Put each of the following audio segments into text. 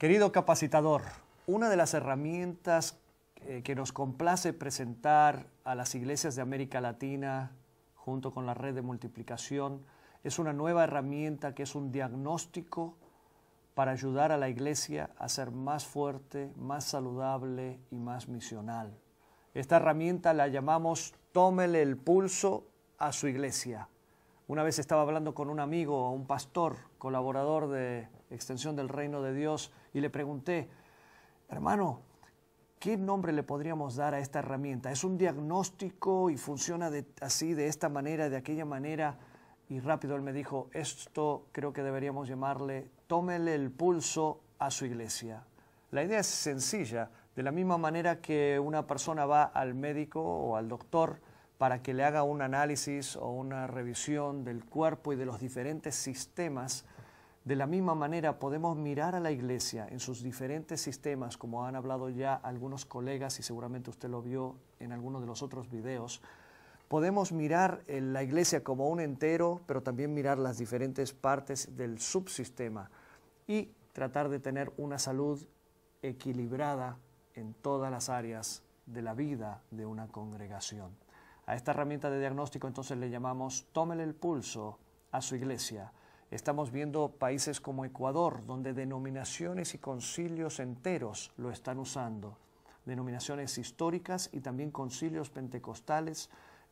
Querido capacitador, una de las herramientas que nos complace presentar a las iglesias de América Latina junto con la red de multiplicación es una nueva herramienta que es un diagnóstico para ayudar a la iglesia a ser más fuerte, más saludable y más misional. Esta herramienta la llamamos Tómele el pulso a su iglesia. Una vez estaba hablando con un amigo, un pastor, colaborador de Extensión del Reino de Dios, y le pregunté, hermano, ¿qué nombre le podríamos dar a esta herramienta? ¿Es un diagnóstico y funciona así, de esta manera, de aquella manera? Y rápido él me dijo, esto creo que deberíamos llamarle Tómele el pulso a su iglesia. La idea es sencilla, de la misma manera que una persona va al médico o al doctor para que le haga un análisis o una revisión del cuerpo y de los diferentes sistemas, de la misma manera podemos mirar a la iglesia en sus diferentes sistemas, como han hablado ya algunos colegas y seguramente usted lo vio en alguno de los otros videos. Podemos mirar la iglesia como un entero, pero también mirar las diferentes partes del subsistema y tratar de tener una salud equilibrada en todas las áreas de la vida de una congregación. A esta herramienta de diagnóstico entonces le llamamos Tómele el pulso a su iglesia. Estamos viendo países como Ecuador, donde denominaciones y concilios enteros lo están usando. Denominaciones históricas y también concilios pentecostales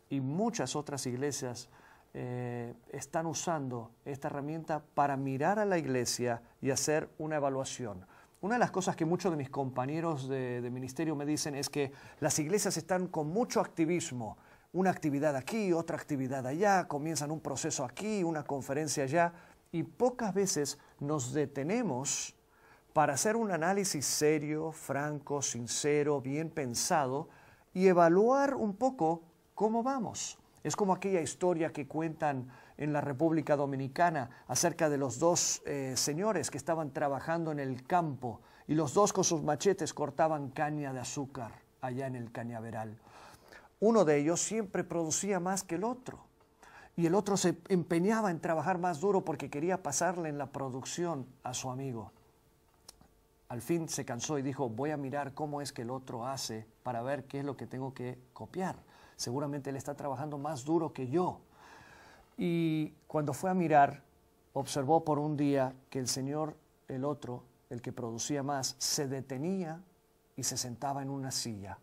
y muchas otras iglesias están usando esta herramienta para mirar a la iglesia y hacer una evaluación. Una de las cosas que muchos de mis compañeros de ministerio me dicen es que las iglesias están con mucho activismo. Una actividad aquí, otra actividad allá, comienzan un proceso aquí, una conferencia allá, y pocas veces nos detenemos para hacer un análisis serio, franco, sincero, bien pensado y evaluar un poco cómo vamos. Es como aquella historia que cuentan en la República Dominicana acerca de los dos señores que estaban trabajando en el campo y los dos con sus machetes cortaban caña de azúcar allá en el cañaveral. Uno de ellos siempre producía más que el otro y el otro se empeñaba en trabajar más duro porque quería pasarle en la producción a su amigo. Al fin se cansó y dijo, voy a mirar cómo es que el otro hace para ver qué es lo que tengo que copiar. Seguramente él está trabajando más duro que yo. Y cuando fue a mirar, observó por un día que el señor, el otro, el que producía más, se detenía y se sentaba en una silla.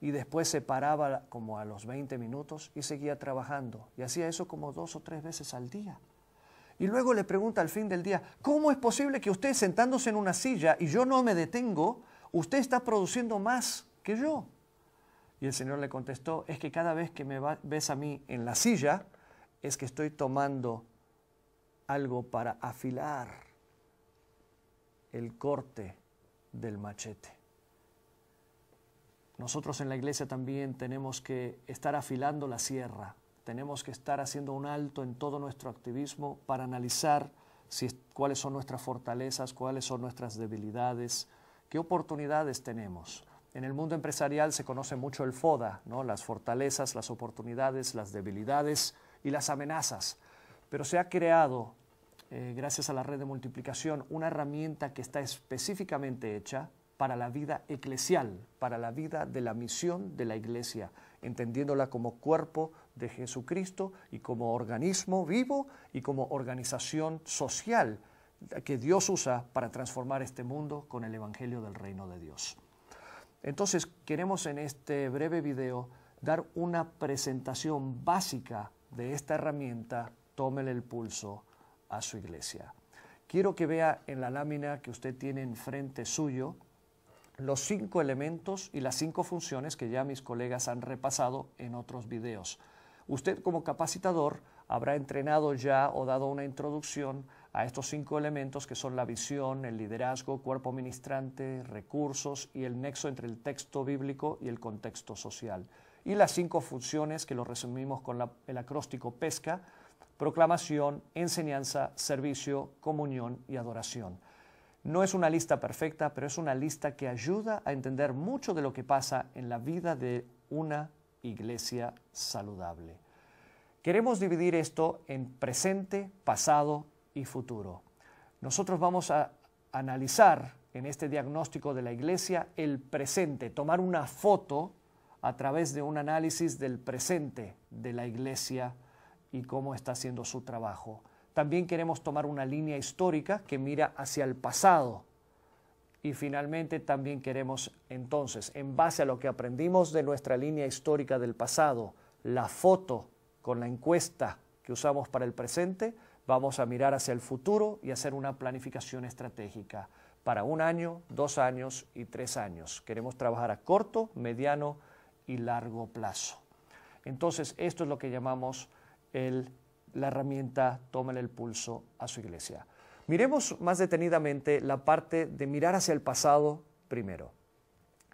Y después se paraba como a los 20 minutos y seguía trabajando. Y hacía eso como 2 o 3 veces al día. Y luego le pregunta al fin del día, ¿cómo es posible que usted sentándose en una silla y yo no me detengo, usted está produciendo más que yo? Y el Señor le contestó, es que cada vez que ves a mí en la silla, es que estoy tomando algo para afilar el corte del machete. Nosotros en la iglesia también tenemos que estar afilando la sierra, tenemos que estar haciendo un alto en todo nuestro activismo para analizar cuáles son nuestras fortalezas, cuáles son nuestras debilidades, qué oportunidades tenemos. En el mundo empresarial se conoce mucho el FODA, ¿no? Las fortalezas, las oportunidades, las debilidades y las amenazas. Pero se ha creado, gracias a la red de multiplicación, una herramienta que está específicamente hecha para la vida eclesial, para la vida de la misión de la iglesia, entendiéndola como cuerpo de Jesucristo y como organismo vivo y como organización social que Dios usa para transformar este mundo con el Evangelio del Reino de Dios. Entonces, queremos en este breve video dar una presentación básica de esta herramienta, Tómele el pulso a su iglesia. Quiero que vea en la lámina que usted tiene enfrente suyo los 5 elementos y las 5 funciones que ya mis colegas han repasado en otros videos. Usted como capacitador habrá entrenado ya o dado una introducción a estos 5 elementos que son la visión, el liderazgo, cuerpo ministrante, recursos y el nexo entre el texto bíblico y el contexto social. Y las 5 funciones que lo resumimos con el acróstico PESCA: proclamación, enseñanza, servicio, comunión y adoración. No es una lista perfecta, pero es una lista que ayuda a entender mucho de lo que pasa en la vida de una iglesia saludable. Queremos dividir esto en presente, pasado y futuro. Nosotros vamos a analizar en este diagnóstico de la iglesia el presente, tomar una foto a través de un análisis del presente de la iglesia y cómo está haciendo su trabajo. También queremos tomar una línea histórica que mira hacia el pasado. Y finalmente también queremos entonces, en base a lo que aprendimos de nuestra línea histórica del pasado, la foto con la encuesta que usamos para el presente, vamos a mirar hacia el futuro y hacer una planificación estratégica para 1 año, 2 años y 3 años. Queremos trabajar a corto, mediano y largo plazo. Entonces, esto es lo que llamamos la herramienta Tómale el pulso a su iglesia. Miremos más detenidamente la parte de mirar hacia el pasado primero.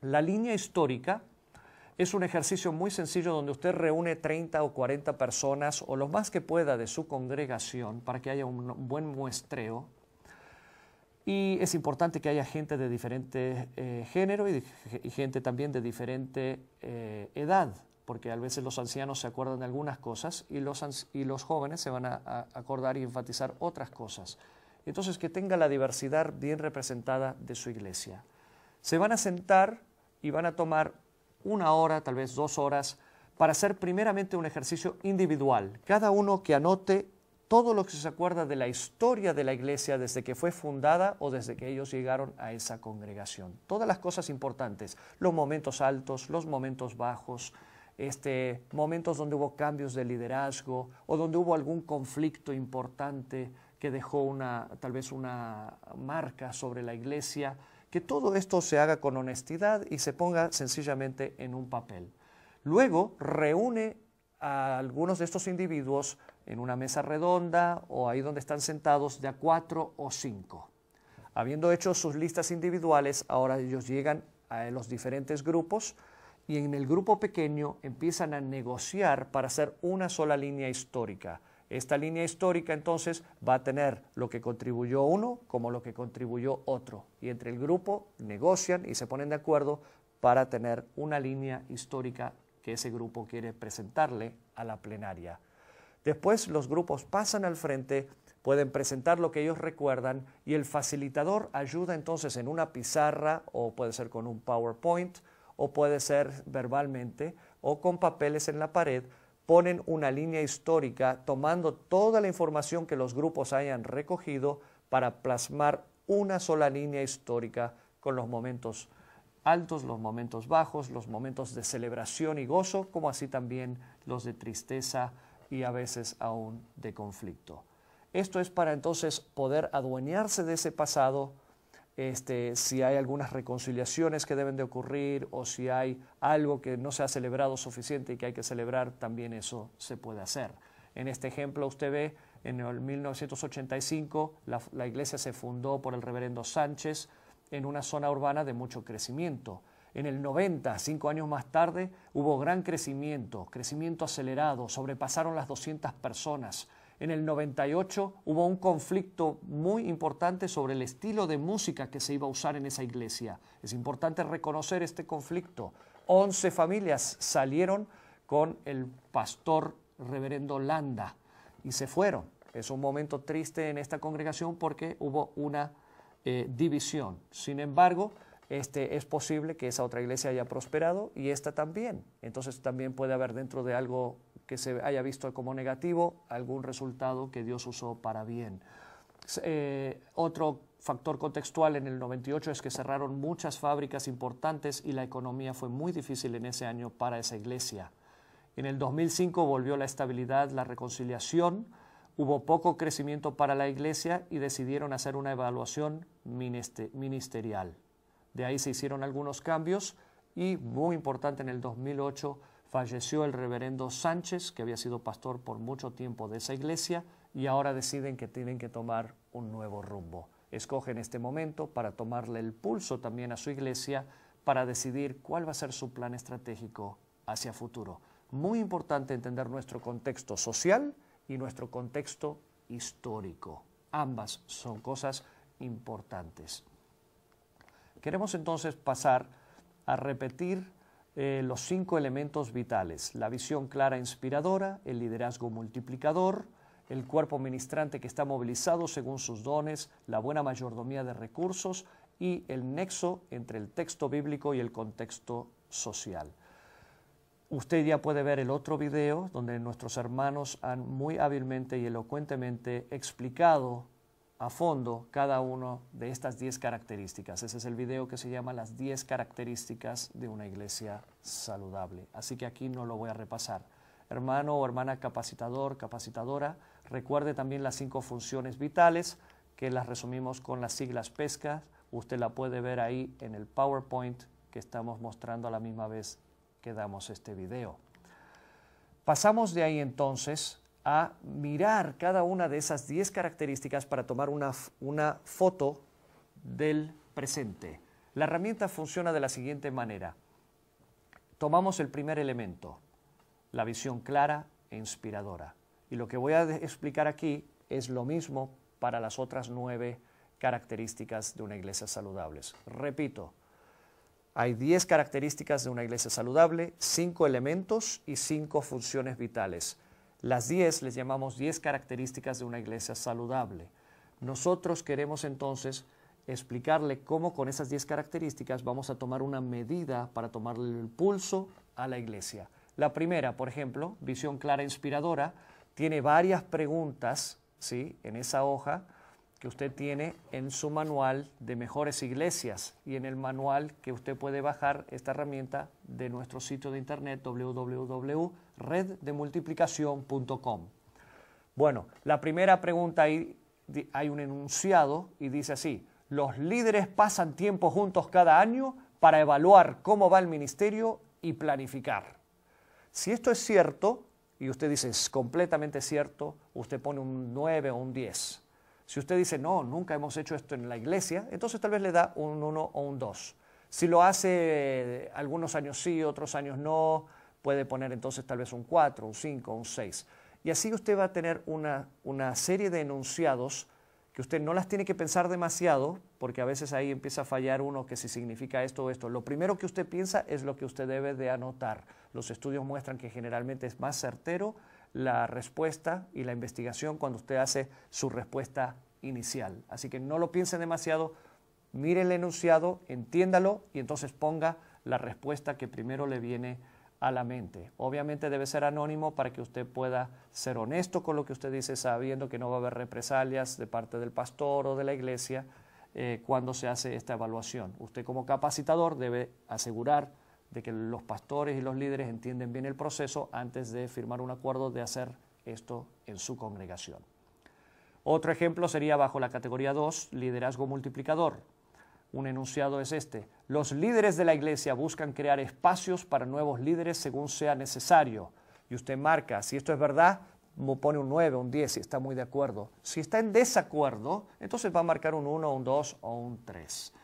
La línea histórica es un ejercicio muy sencillo donde usted reúne 30 o 40 personas o lo más que pueda de su congregación para que haya un buen muestreo. Y es importante que haya gente de diferente género y gente también de diferente edad, porque a veces los ancianos se acuerdan de algunas cosas y los jóvenes se van a acordar y enfatizar otras cosas. Entonces, que tenga la diversidad bien representada de su iglesia. Se van a sentar y van a tomar 1 hora, tal vez 2 horas, para hacer primeramente un ejercicio individual. Cada uno que anote todo lo que se acuerda de la historia de la iglesia desde que fue fundada o desde que ellos llegaron a esa congregación. Todas las cosas importantes, los momentos altos, los momentos bajos, momentos donde hubo cambios de liderazgo o donde hubo algún conflicto importante que dejó tal vez una marca sobre la iglesia, que todo esto se haga con honestidad y se ponga sencillamente en un papel. Luego reúne a algunos de estos individuos en una mesa redonda o ahí donde están sentados de a 4 o 5. Habiendo hecho sus listas individuales, ahora ellos llegan a los diferentes grupos y en el grupo pequeño empiezan a negociar para hacer una sola línea histórica. Esta línea histórica entonces va a tener lo que contribuyó uno como lo que contribuyó otro. Y entre el grupo negocian y se ponen de acuerdo para tener una línea histórica que ese grupo quiere presentarle a la plenaria. Después los grupos pasan al frente, pueden presentar lo que ellos recuerdan y el facilitador ayuda entonces en una pizarra o puede ser con un PowerPoint o puede ser verbalmente o con papeles en la pared. Ponen una línea histórica tomando toda la información que los grupos hayan recogido para plasmar una sola línea histórica con los momentos altos, los momentos bajos, los momentos de celebración y gozo, como así también los de tristeza y a veces aún de conflicto. Esto es para entonces poder adueñarse de ese pasado, si hay algunas reconciliaciones que deben de ocurrir o si hay algo que no se ha celebrado suficiente y que hay que celebrar, también eso se puede hacer. En este ejemplo usted ve, en el 1985 la iglesia se fundó por el reverendo Sánchez en una zona urbana de mucho crecimiento. En el 90, 5 años más tarde, hubo gran crecimiento acelerado, sobrepasaron las 200 personas. En el 98 hubo un conflicto muy importante sobre el estilo de música que se iba a usar en esa iglesia. Es importante reconocer este conflicto. 11 familias salieron con el pastor reverendo Landa y se fueron. Es un momento triste en esta congregación porque hubo una división. Sin embargo, es posible que esa otra iglesia haya prosperado y esta también. Entonces también puede haber dentro de algo que se haya visto como negativo, algún resultado que Dios usó para bien. Otro factor contextual en el 98 es que cerraron muchas fábricas importantes y la economía fue muy difícil en ese año para esa iglesia. En el 2005 volvió la estabilidad, la reconciliación, hubo poco crecimiento para la iglesia y decidieron hacer una evaluación ministerial. De ahí se hicieron algunos cambios y, muy importante, en el 2008 falleció el reverendo Sánchez, que había sido pastor por mucho tiempo de esa iglesia, y ahora deciden que tienen que tomar un nuevo rumbo. Escogen este momento para tomarle el pulso también a su iglesia para decidir cuál va a ser su plan estratégico hacia futuro. Muy importante entender nuestro contexto social y nuestro contexto histórico. Ambas son cosas importantes. Queremos entonces pasar a repetir los 5 elementos vitales: la visión clara e inspiradora, el liderazgo multiplicador, el cuerpo ministrante que está movilizado según sus dones, la buena mayordomía de recursos y el nexo entre el texto bíblico y el contexto social. Usted ya puede ver el otro video donde nuestros hermanos han muy hábilmente y elocuentemente explicado a fondo cada una de estas 10 características. Ese es el video que se llama Las 10 características de una iglesia saludable. Así que aquí no lo voy a repasar. Hermano o hermana capacitador, capacitadora, recuerde también las 5 funciones vitales que las resumimos con las siglas PESCA. Usted la puede ver ahí en el PowerPoint que estamos mostrando a la misma vez que damos este video. Pasamos de ahí entonces a mirar cada una de esas 10 características para tomar una foto del presente. La herramienta funciona de la siguiente manera. Tomamos el primer elemento, la visión clara e inspiradora. Y lo que voy a explicar aquí es lo mismo para las otras 9 características de una iglesia saludable. Repito, hay 10 características de una iglesia saludable, 5 elementos y 5 funciones vitales. Las 10 les llamamos 10 características de una iglesia saludable. Nosotros queremos entonces explicarle cómo con esas 10 características vamos a tomar una medida para tomarle el pulso a la iglesia. La primera, por ejemplo, visión clara e inspiradora, tiene varias preguntas, ¿sí?, en esa hoja que usted tiene en su manual de mejores iglesias y en el manual que usted puede bajar esta herramienta de nuestro sitio de internet www.reddemultiplicacion.com. Bueno, la primera pregunta ahí hay un enunciado y dice así: los líderes pasan tiempo juntos cada año para evaluar cómo va el ministerio y planificar. Si esto es cierto, y usted dice es completamente cierto, usted pone un 9 o un 10. Si usted dice, no, nunca hemos hecho esto en la iglesia, entonces tal vez le da un 1 o un 2. Si lo hace algunos años sí, otros años no, puede poner entonces tal vez un 4, un 5, un 6. Y así usted va a tener una serie de enunciados que usted no las tiene que pensar demasiado, porque a veces ahí empieza a fallar uno que si significa esto o esto. Lo primero que usted piensa es lo que usted debe de anotar. Los estudios muestran que generalmente es más certero la respuesta y la investigación cuando usted hace su respuesta inicial. Así que no lo piense demasiado, mire el enunciado, entiéndalo y entonces ponga la respuesta que primero le viene a la mente. Obviamente debe ser anónimo para que usted pueda ser honesto con lo que usted dice, sabiendo que no va a haber represalias de parte del pastor o de la iglesia cuando se hace esta evaluación. Usted como capacitador debe asegurar de que los pastores y los líderes entienden bien el proceso antes de firmar un acuerdo de hacer esto en su congregación. Otro ejemplo sería bajo la categoría 2, liderazgo multiplicador. Un enunciado es este: los líderes de la iglesia buscan crear espacios para nuevos líderes según sea necesario. Y usted marca, si esto es verdad, pone un 9, un 10, si está muy de acuerdo. Si está en desacuerdo, entonces va a marcar un 1, un 2 o un 3.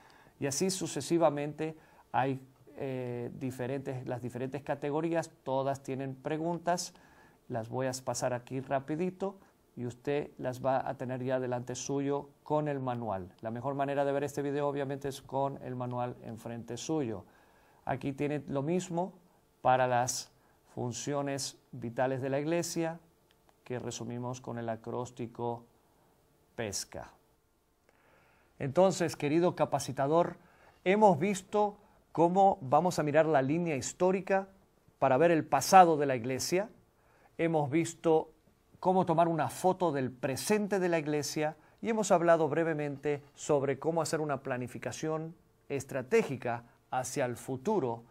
Y así sucesivamente hay las diferentes categorías, todas tienen preguntas, las voy a pasar aquí rapidito y usted las va a tener ya delante suyo con el manual. La mejor manera de ver este video obviamente es con el manual enfrente suyo. Aquí tiene lo mismo para las funciones vitales de la iglesia que resumimos con el acróstico PESCA. Entonces, querido capacitador, hemos visto cómo vamos a mirar la línea histórica para ver el pasado de la iglesia. Hemos visto cómo tomar una foto del presente de la iglesia y hemos hablado brevemente sobre cómo hacer una planificación estratégica hacia el futuro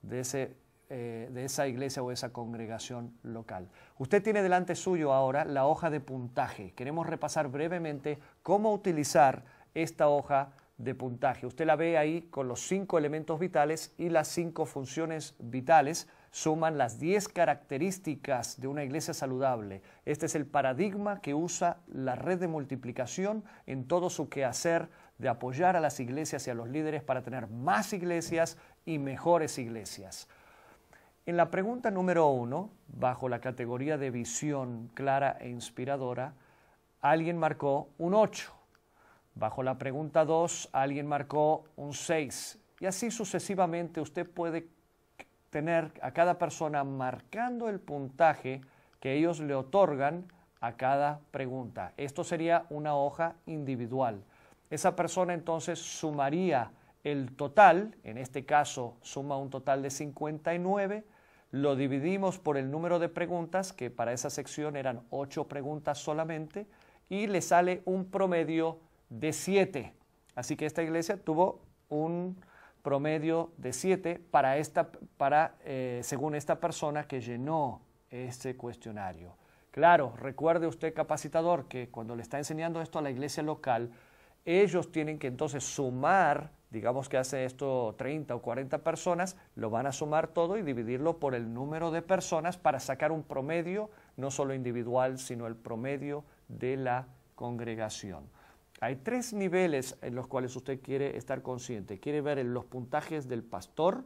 de esa iglesia o esa congregación local. Usted tiene delante suyo ahora la hoja de puntaje. Queremos repasar brevemente cómo utilizar esta hoja de puntaje. Usted la ve ahí con los 5 elementos vitales y las 5 funciones vitales suman las 10 características de una iglesia saludable. Este es el paradigma que usa la red de multiplicación en todo su quehacer de apoyar a las iglesias y a los líderes para tener más iglesias y mejores iglesias. En la pregunta número 1, bajo la categoría de visión clara e inspiradora, alguien marcó un 8. Bajo la pregunta 2, alguien marcó un 6. Y así sucesivamente usted puede tener a cada persona marcando el puntaje que ellos le otorgan a cada pregunta. Esto sería una hoja individual. Esa persona entonces sumaría el total, en este caso suma un total de 59, lo dividimos por el número de preguntas, que para esa sección eran 8 preguntas solamente, y le sale un promedio de 7. Así que esta iglesia tuvo un promedio de 7 según esta persona que llenó este cuestionario. Claro, recuerde usted, capacitador, que cuando le está enseñando esto a la iglesia local, ellos tienen que entonces sumar, digamos que hace esto 30 o 40 personas, lo van a sumar todo y dividirlo por el número de personas para sacar un promedio, no solo individual, sino el promedio de la congregación. Hay 3 niveles en los cuales usted quiere estar consciente. Quiere ver los puntajes del pastor,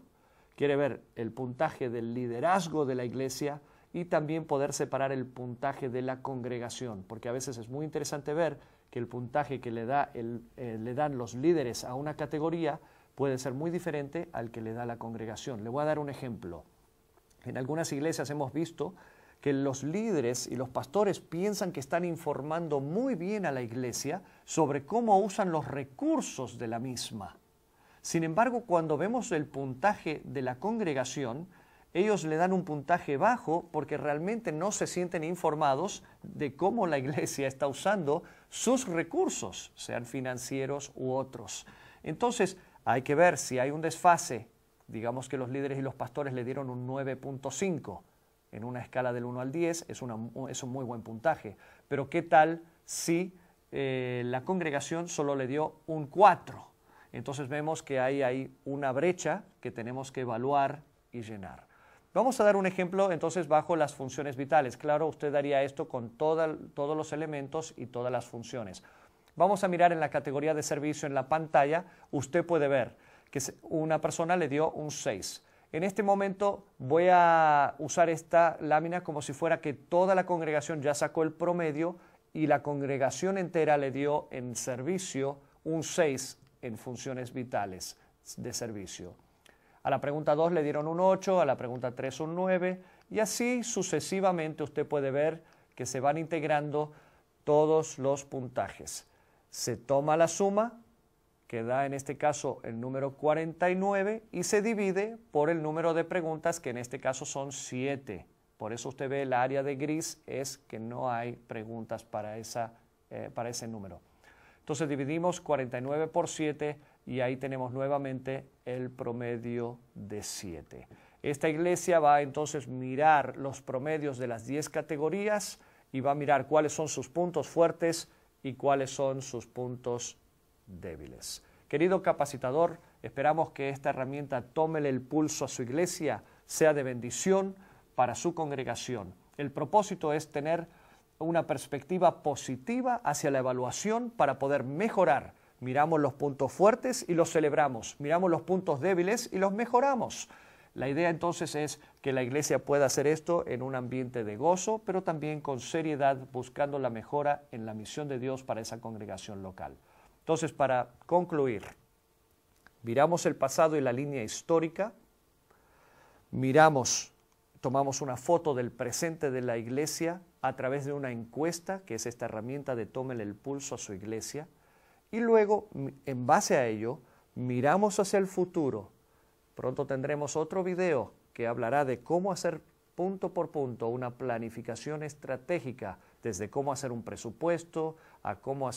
quiere ver el puntaje del liderazgo de la iglesia y también poder separar el puntaje de la congregación, porque a veces es muy interesante ver que el puntaje que le dan los líderes a una categoría puede ser muy diferente al que le da la congregación. Le voy a dar un ejemplo. En algunas iglesias hemos visto que los líderes y los pastores piensan que están informando muy bien a la iglesia sobre cómo usan los recursos de la misma. Sin embargo, cuando vemos el puntaje de la congregación, ellos le dan un puntaje bajo porque realmente no se sienten informados de cómo la iglesia está usando sus recursos, sean financieros u otros. Entonces, hay que ver si hay un desfase. Digamos que los líderes y los pastores le dieron un 9.5. En una escala del 1 al 10 es un muy buen puntaje. Pero ¿qué tal si la congregación solo le dio un 4? Entonces vemos que hay ahí una brecha que tenemos que evaluar y llenar. Vamos a dar un ejemplo entonces bajo las funciones vitales. Claro, usted haría esto con todos los elementos y todas las funciones. Vamos a mirar en la categoría de servicio en la pantalla. Usted puede ver que una persona le dio un 6. En este momento voy a usar esta lámina como si fuera que toda la congregación ya sacó el promedio y la congregación entera le dio en servicio un 6 en funciones vitales de servicio. A la pregunta 2 le dieron un 8, a la pregunta 3 un 9 y así sucesivamente usted puede ver que se van integrando todos los puntajes. Se toma la suma, que da en este caso el número 49 y se divide por el número de preguntas, que en este caso son 7. Por eso usted ve el área de gris es que no hay preguntas para ese número. Entonces dividimos 49 por 7 y ahí tenemos nuevamente el promedio de 7. Esta iglesia va entonces a mirar los promedios de las 10 categorías y va a mirar cuáles son sus puntos fuertes y cuáles son sus puntos débiles. Querido capacitador, esperamos que esta herramienta tómele el pulso a su iglesia, sea de bendición para su congregación. El propósito es tener una perspectiva positiva hacia la evaluación para poder mejorar. Miramos los puntos fuertes y los celebramos, miramos los puntos débiles y los mejoramos. La idea entonces es que la iglesia pueda hacer esto en un ambiente de gozo, pero también con seriedad, buscando la mejora en la misión de Dios para esa congregación local. Entonces, para concluir, miramos el pasado y la línea histórica, tomamos una foto del presente de la iglesia a través de una encuesta, que es esta herramienta de tómele el pulso a su iglesia, y luego, en base a ello, miramos hacia el futuro. Pronto tendremos otro video que hablará de cómo hacer punto por punto una planificación estratégica, desde cómo hacer un presupuesto, a cómo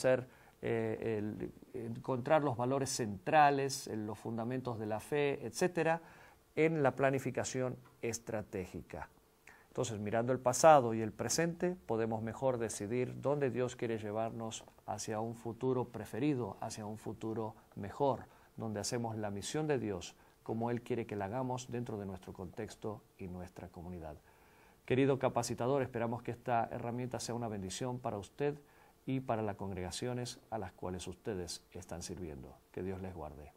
encontrar los valores centrales, los fundamentos de la fe, etcétera, en la planificación estratégica. Entonces, mirando el pasado y el presente, podemos mejor decidir dónde Dios quiere llevarnos hacia un futuro preferido, hacia un futuro mejor, donde hacemos la misión de Dios como Él quiere que la hagamos dentro de nuestro contexto y nuestra comunidad. Querido capacitador, esperamos que esta herramienta sea una bendición para usted y para las congregaciones a las cuales ustedes están sirviendo. Que Dios les guarde.